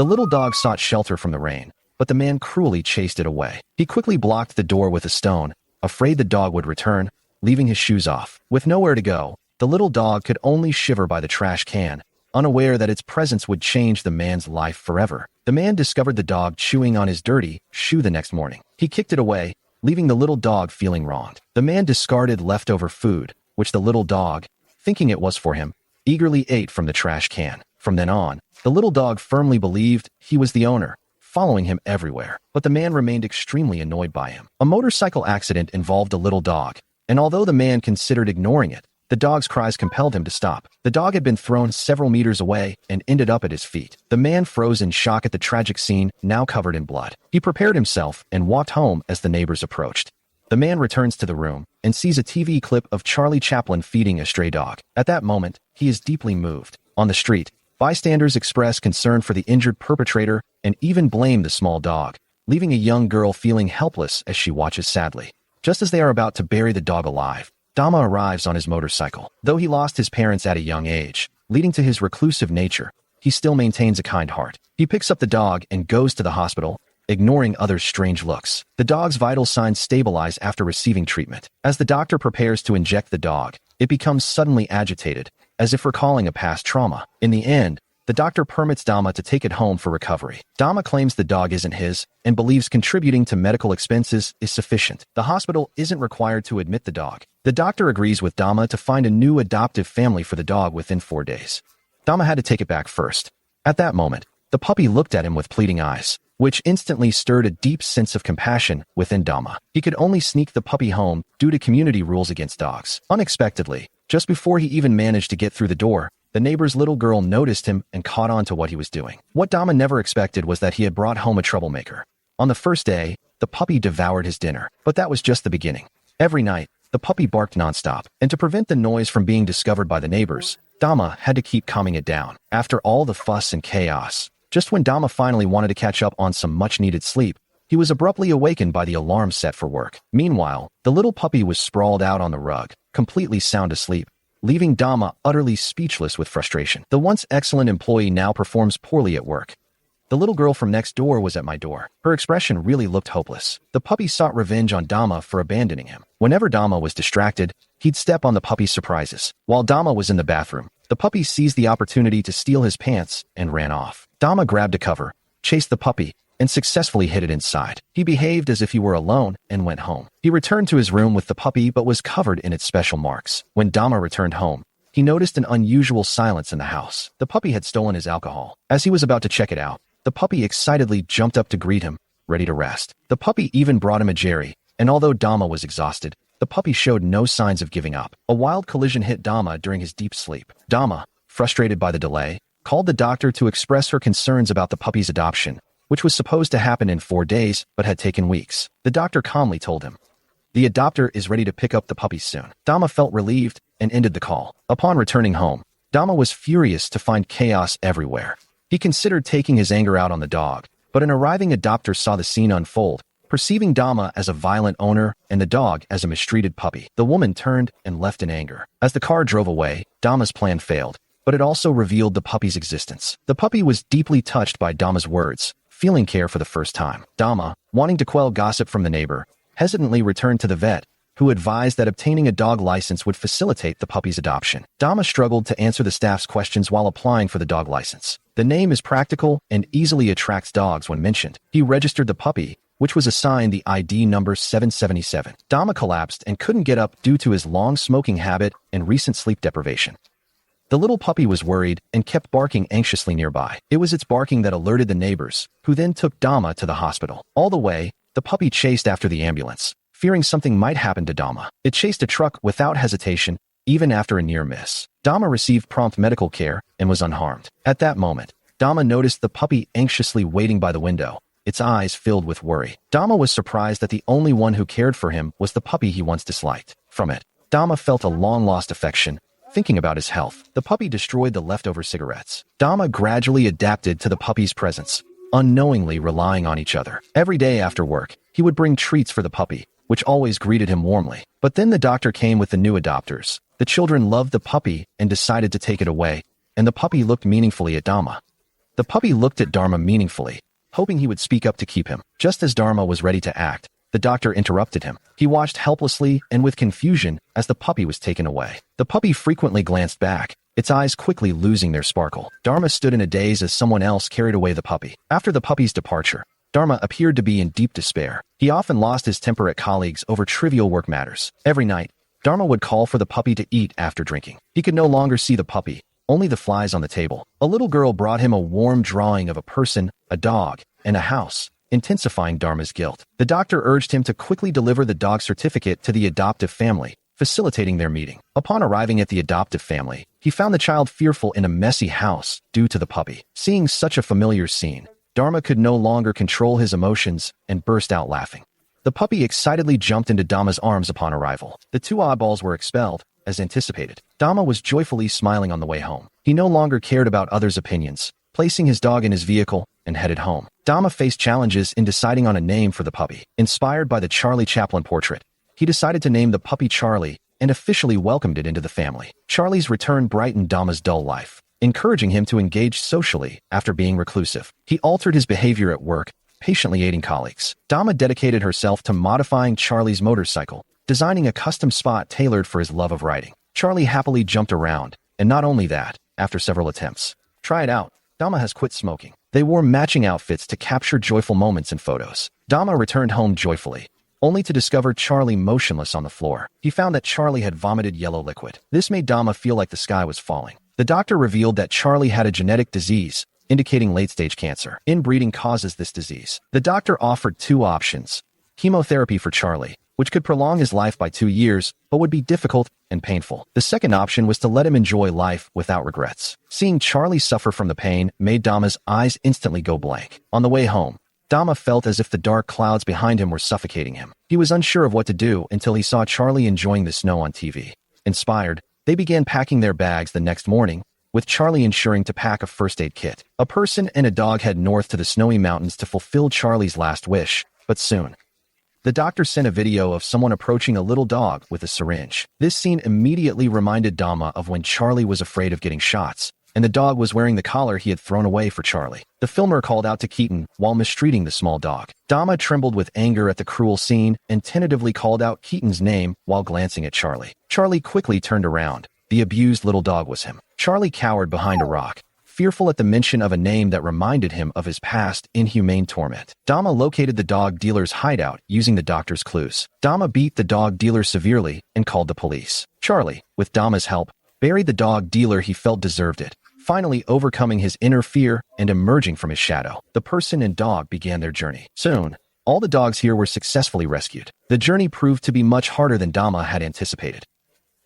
The little dog sought shelter from the rain, but the man cruelly chased it away. He quickly blocked the door with a stone, afraid the dog would return, leaving his shoes off. With nowhere to go, the little dog could only shiver by the trash can, unaware that its presence would change the man's life forever. The man discovered the dog chewing on his dirty shoe the next morning. He kicked it away, leaving the little dog feeling wronged. The man discarded leftover food, which the little dog, thinking it was for him, eagerly ate from the trash can. From then on, the little dog firmly believed he was the owner, following him everywhere. But the man remained extremely annoyed by him. A motorcycle accident involved a little dog, and although the man considered ignoring it, the dog's cries compelled him to stop. The dog had been thrown several meters away and ended up at his feet. The man froze in shock at the tragic scene, now covered in blood. He prepared himself and walked home as the neighbors approached. The man returns to the room and sees a TV clip of Charlie Chaplin feeding a stray dog. At that moment, he is deeply moved. On the street, bystanders express concern for the injured perpetrator and even blame the small dog, leaving a young girl feeling helpless as she watches sadly. Just as they are about to bury the dog alive, Dharma arrives on his motorcycle. Though he lost his parents at a young age, leading to his reclusive nature, he still maintains a kind heart. He picks up the dog and goes to the hospital, ignoring others' strange looks. The dog's vital signs stabilize after receiving treatment. As the doctor prepares to inject the dog, it becomes suddenly agitated, as if recalling a past trauma. In the end, the doctor permits Dharma to take it home for recovery. Dharma claims the dog isn't his and believes contributing to medical expenses is sufficient. The hospital isn't required to admit the dog. The doctor agrees with Dharma to find a new adoptive family for the dog within 4 days. Dharma had to take it back first. At that moment, the puppy looked at him with pleading eyes, which instantly stirred a deep sense of compassion within Dharma. He could only sneak the puppy home due to community rules against dogs. Unexpectedly, just before he even managed to get through the door, the neighbor's little girl noticed him and caught on to what he was doing. What Dharma never expected was that he had brought home a troublemaker. On the first day, the puppy devoured his dinner, but that was just the beginning. Every night, the puppy barked nonstop, and to prevent the noise from being discovered by the neighbors, Dharma had to keep calming it down. After all the fuss and chaos, just when Dharma finally wanted to catch up on some much-needed sleep, he was abruptly awakened by the alarm set for work. Meanwhile, the little puppy was sprawled out on the rug, completely sound asleep, leaving Dharma utterly speechless with frustration. The once excellent employee now performs poorly at work. The little girl from next door was at my door. Her expression really looked hopeless. The puppy sought revenge on Dharma for abandoning him. Whenever Dharma was distracted, he'd step on the puppy's surprises. While Dharma was in the bathroom, the puppy seized the opportunity to steal his pants and ran off. Dharma grabbed a cover, chased the puppy, and successfully hid it inside. He behaved as if he were alone and went home. He returned to his room with the puppy but was covered in its special marks. When Dharma returned home, he noticed an unusual silence in the house. The puppy had stolen his alcohol. As he was about to check it out, the puppy excitedly jumped up to greet him, ready to rest. The puppy even brought him a jerry, and although Dharma was exhausted, the puppy showed no signs of giving up. A wild collision hit Dharma during his deep sleep. Dharma, frustrated by the delay, called the doctor to express her concerns about the puppy's adoption, which was supposed to happen in 4 days but had taken weeks. The doctor calmly told him, "The adopter is ready to pick up the puppy soon." Dharma felt relieved and ended the call. Upon returning home, Dharma was furious to find chaos everywhere. He considered taking his anger out on the dog, but an arriving adopter saw the scene unfold, perceiving Dharma as a violent owner and the dog as a mistreated puppy. The woman turned and left in anger. As the car drove away, Dharma's plan failed, but it also revealed the puppy's existence. The puppy was deeply touched by Dharma's words, feeling care for the first time. Dharma, wanting to quell gossip from the neighbor, hesitantly returned to the vet, who advised that obtaining a dog license would facilitate the puppy's adoption. Dharma struggled to answer the staff's questions while applying for the dog license. The name is practical and easily attracts dogs when mentioned. He registered the puppy, which was assigned the ID number 777. Dharma collapsed and couldn't get up due to his long smoking habit and recent sleep deprivation. The little puppy was worried and kept barking anxiously nearby. It was its barking that alerted the neighbors, who then took Dharma to the hospital. All the way, the puppy chased after the ambulance, fearing something might happen to Dharma. It chased a truck without hesitation, even after a near miss. Dharma received prompt medical care and was unharmed. At that moment, Dharma noticed the puppy anxiously waiting by the window, its eyes filled with worry. Dharma was surprised that the only one who cared for him was the puppy he once disliked. From it, Dharma felt a long-lost affection. Thinking about his health, the puppy destroyed the leftover cigarettes. Dharma gradually adapted to the puppy's presence, unknowingly relying on each other. Every day after work, he would bring treats for the puppy, which always greeted him warmly. But then the doctor came with the new adopters. The children loved the puppy and decided to take it away, and the puppy looked meaningfully at Dharma. The puppy looked at Dharma meaningfully, hoping he would speak up to keep him. Just as Dharma was ready to act, the doctor interrupted him. He watched helplessly and with confusion as the puppy was taken away. The puppy frequently glanced back, its eyes quickly losing their sparkle. Dharma stood in a daze as someone else carried away the puppy. After the puppy's departure, Dharma appeared to be in deep despair. He often lost his temper at colleagues over trivial work matters. Every night, Dharma would call for the puppy to eat after drinking. He could no longer see the puppy, only the flies on the table. A little girl brought him a warm drawing of a person, a dog, and a house, intensifying Dharma's guilt. The doctor urged him to quickly deliver the dog certificate to the adoptive family, facilitating their meeting. Upon arriving at the adoptive family, he found the child fearful in a messy house due to the puppy. Seeing such a familiar scene, Dharma could no longer control his emotions and burst out laughing. The puppy excitedly jumped into Dharma's arms upon arrival. The two oddballs were expelled, as anticipated. Dharma was joyfully smiling on the way home. He no longer cared about others' opinions, placing his dog in his vehicle and headed home. Dharma faced challenges in deciding on a name for the puppy. Inspired by the Charlie Chaplin portrait, he decided to name the puppy Charlie and officially welcomed it into the family. Charlie's return brightened Dharma's dull life, encouraging him to engage socially after being reclusive. He altered his behavior at work, patiently aiding colleagues. Dharma dedicated herself to modifying Charlie's motorcycle, designing a custom spot tailored for his love of riding. Charlie happily jumped around, and not only that, after several attempts. Try it out. Dharma has quit smoking. They wore matching outfits to capture joyful moments in photos. Dharma returned home joyfully, only to discover Charlie motionless on the floor. He found that Charlie had vomited yellow liquid. This made Dharma feel like the sky was falling. The doctor revealed that Charlie had a genetic disease, indicating late-stage cancer. Inbreeding causes this disease. The doctor offered two options: chemotherapy for Charlie, which could prolong his life by 2 years, but would be difficult and painful. The second option was to let him enjoy life without regrets. Seeing Charlie suffer from the pain made Dharma's eyes instantly go blank. On the way home, Dharma felt as if the dark clouds behind him were suffocating him. He was unsure of what to do until he saw Charlie enjoying the snow on TV. Inspired, they began packing their bags the next morning, with Charlie ensuring to pack a first aid kit. A person and a dog head north to the snowy mountains to fulfill Charlie's last wish, but soon, the doctor sent a video of someone approaching a little dog with a syringe. This scene immediately reminded Dharma of when Charlie was afraid of getting shots, and the dog was wearing the collar he had thrown away for Charlie. The filmer called out to Keaton while mistreating the small dog. Dharma trembled with anger at the cruel scene and tentatively called out Keaton's name while glancing at Charlie. Charlie quickly turned around. The abused little dog was him. Charlie cowered behind a rock, fearful at the mention of a name that reminded him of his past inhumane torment. Dharma located the dog dealer's hideout using the doctor's clues. Dharma beat the dog dealer severely and called the police. Charlie, with Dharma's help, buried the dog dealer he felt deserved it, finally overcoming his inner fear and emerging from his shadow. The person and dog began their journey. Soon, all the dogs here were successfully rescued. The journey proved to be much harder than Dharma had anticipated.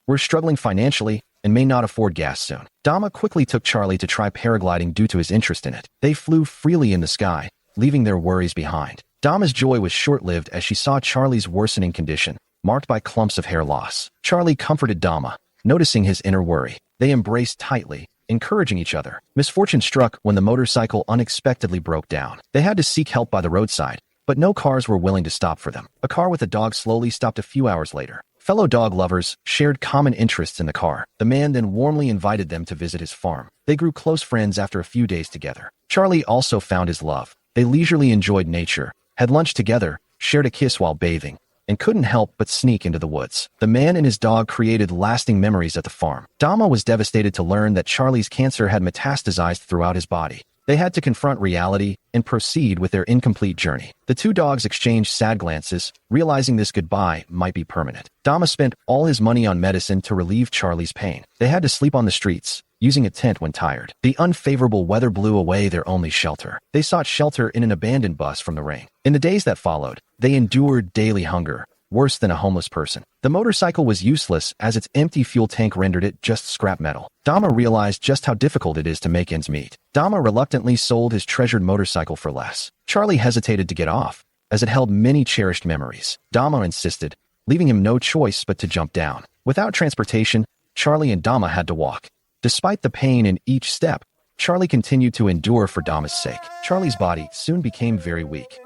We're struggling financially and may not afford gas soon. Dharma quickly took Charlie to try paragliding due to his interest in it. They flew freely in the sky, leaving their worries behind. Dharma's joy was short-lived as she saw Charlie's worsening condition, marked by clumps of hair loss. Charlie comforted Dharma, noticing his inner worry. They embraced tightly, encouraging each other. Misfortune struck when the motorcycle unexpectedly broke down. They had to seek help by the roadside, but no cars were willing to stop for them. A car with a dog slowly stopped a few hours later. Fellow dog lovers shared common interests in the car. The man then warmly invited them to visit his farm. They grew close friends after a few days together. Charlie also found his love. They leisurely enjoyed nature, had lunch together, shared a kiss while bathing, and couldn't help but sneak into the woods. The man and his dog created lasting memories at the farm. Dharma was devastated to learn that Charlie's cancer had metastasized throughout his body. They had to confront reality and proceed with their incomplete journey. The two dogs exchanged sad glances, realizing this goodbye might be permanent. Dharma spent all his money on medicine to relieve Charlie's pain. They had to sleep on the streets, using a tent when tired. The unfavorable weather blew away their only shelter. They sought shelter in an abandoned bus from the rain. In the days that followed, they endured daily hunger, worse than a homeless person. The motorcycle was useless as its empty fuel tank rendered it just scrap metal. Dharma realized just how difficult it is to make ends meet. Dharma reluctantly sold his treasured motorcycle for less. Charlie hesitated to get off, as it held many cherished memories. Dharma insisted, leaving him no choice but to jump down. Without transportation, Charlie and Dharma had to walk. Despite the pain in each step, Charlie continued to endure for Dharma's sake. Charlie's body soon became very weak.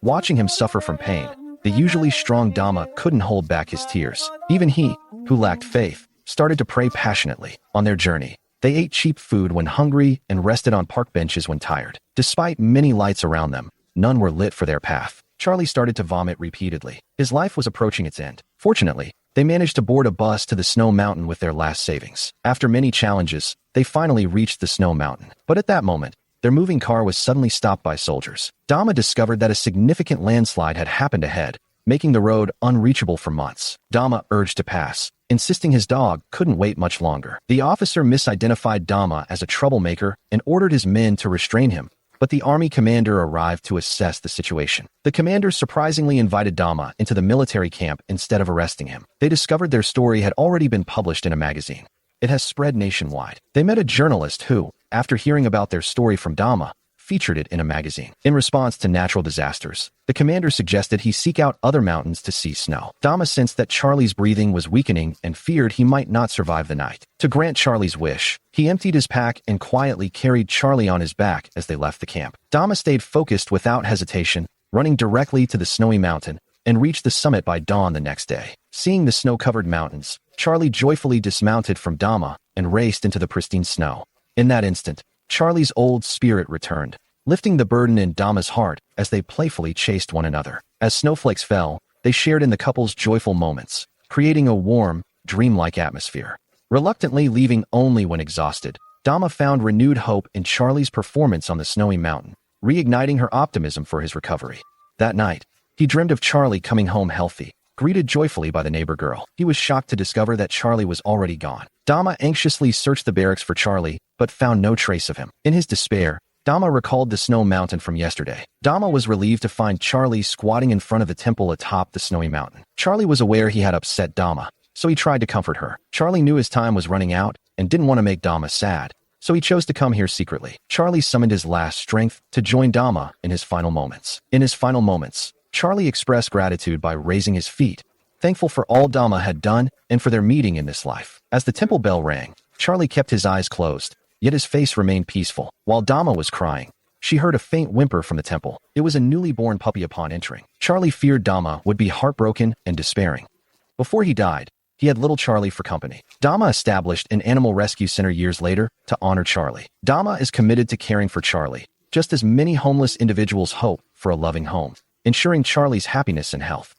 Watching him suffer from pain, the usually strong Dharma couldn't hold back his tears. Even he, who lacked faith, started to pray passionately. On their journey, They ate cheap food when hungry and rested on park benches when tired. Despite many lights around them, none were lit for their path. Charlie started to vomit repeatedly. His life was approaching its end. Fortunately, they managed to board a bus to the snow mountain with their last savings. After many challenges, they finally reached the snow mountain. But at that moment, their moving car was suddenly stopped by soldiers. Dharma discovered that a significant landslide had happened ahead, making the road unreachable for months. Dharma urged to pass, insisting his dog couldn't wait much longer. The officer misidentified Dharma as a troublemaker and ordered his men to restrain him, but the army commander arrived to assess the situation. The commander surprisingly invited Dharma into the military camp instead of arresting him. They discovered their story had already been published in a magazine. It has spread nationwide. They met a journalist who, after hearing about their story from Dharma, featured it in a magazine. In response to natural disasters, the commander suggested he seek out other mountains to see snow. Dharma sensed that Charlie's breathing was weakening and feared he might not survive the night. To grant Charlie's wish, he emptied his pack and quietly carried Charlie on his back as they left the camp. Dharma stayed focused without hesitation, running directly to the snowy mountain, and reached the summit by dawn the next day. Seeing the snow-covered mountains, Charlie joyfully dismounted from Dharma and raced into the pristine snow. In that instant, Charlie's old spirit returned, lifting the burden in Dharma's heart as they playfully chased one another. As snowflakes fell, they shared in the couple's joyful moments, creating a warm, dreamlike atmosphere. Reluctantly leaving only when exhausted, Dharma found renewed hope in Charlie's performance on the snowy mountain, reigniting her optimism for his recovery. That night, he dreamed of Charlie coming home healthy, greeted joyfully by the neighbor girl. He was shocked to discover that Charlie was already gone. Dharma anxiously searched the barracks for Charlie, but found no trace of him. In his despair, Dharma recalled the snow mountain from yesterday. Dharma was relieved to find Charlie squatting in front of the temple atop the snowy mountain. Charlie was aware he had upset Dharma, so he tried to comfort her. Charlie knew his time was running out and didn't want to make Dharma sad, so he chose to come here secretly. Charlie summoned his last strength to join Dharma in his final moments. In his final moments, Charlie expressed gratitude by raising his feet, thankful for all Dharma had done and for their meeting in this life. As the temple bell rang, Charlie kept his eyes closed, yet his face remained peaceful. While Dharma was crying, she heard a faint whimper from the temple. It was a newly born puppy upon entering. Charlie feared Dharma would be heartbroken and despairing. Before he died, he had little Charlie for company. Dharma established an animal rescue center years later to honor Charlie. Dharma is committed to caring for Charlie, just as many homeless individuals hope for a loving home, ensuring Charlie's happiness and health.